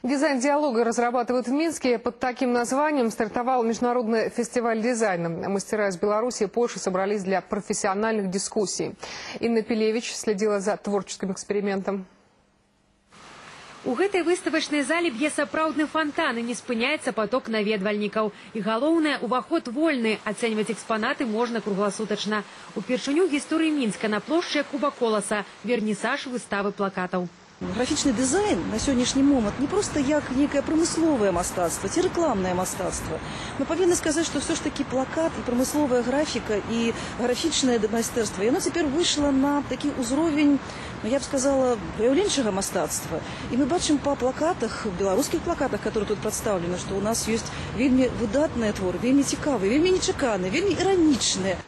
Дизайн диалога разрабатывают в Минске. Под таким названием стартовал международный фестиваль дизайна. Мастера из Беларуси и Польши собрались для профессиональных дискуссий. Инна Пелевич следила за творческим экспериментом. У гэтай выставачнай зале б'е сапраўдны фонтан і не спыняецца поток наведвальнікаў. І галоўнае, уваход вольны. Ацэньваць экспанаты можна кругласутачна. Упершыню ў гісторыі Мінска на плошчы Куба Коласа вернісаж выставы плакатаў. Графічны дизайн на сённяшні момант не просто як некое промысловае мастацтва ці рэкламнае мастацтва. Мы павінны сказаць, што все ж таки плакат і промысловая графіка і графічнае майстэрства, яно цяпер выйшла на такі ўзровень, я б сказала, выяўленчага мастацтва. І мы бачым па плакатах, беларускіх плакатах, которые тут прадстаўлены, што у нас ёсць вельмі выдатныя творы, вельмі цікавыя, вельмі нечаканыя, вельмі іранічныя.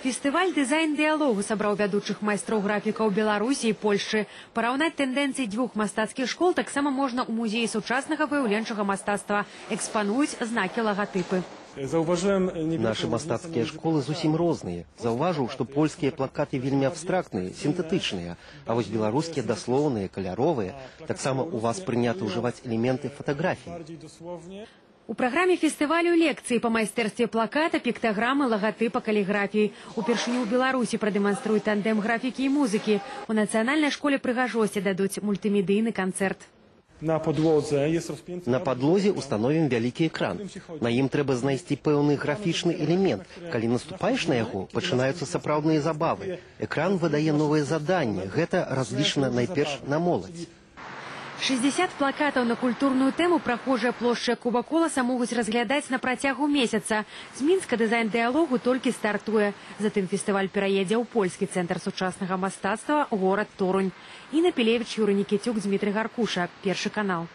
Фестываль дизайн-диалогу сабраў вядучых майстроў графікаў Беларусі і Польшчы. Параўнаць тэндэнцыі дзвюх мастацкіх школ таксама можна ў музеі сучаснага выяўленчага мастацтва. Экспануюць знакі лагатыпы. Наши мастацкія школы зусім розныя. Заўважыў, што польскія плакаты вельмі абстрактныя, сінтэтычныя, а вось беларускія даслоўныя, каляровыя. Таксама у вас прынята ўжываць элементы фатаграфіі. У праграме фестывалю лекцыі па майстэрстве плаката, піктаграмы, лагатыпа, каліграфіі. Упершыню ў Беларусі прадэманструюць тандэм графікі і музыкі. У нацыянальнай школе прыгажосці дадуць мультымедыйны канцэрт. На падлозе установім вялікі экран. На ім трэба знайсці пэўны графічны элемент. Калі наступаеш на яго, пачынаюцца сапраўдныя забавы. Экран выдае новыя заданні. Гэта разлічана найперш на моладзь. 60 плакатаў на культурную тэму прахожыя плошчы Куба Коласа могуць разглядаць на працягу месяца. З Мінска дызайн-дыялогу толькі стартуе. Затым фестываль пераедзе ў польскі цэнтр сучаснага мастацтва, горад Торунь. Інна Пелевич, Юрый Никитюк, Дмитрий Гаркуша. Першы канал.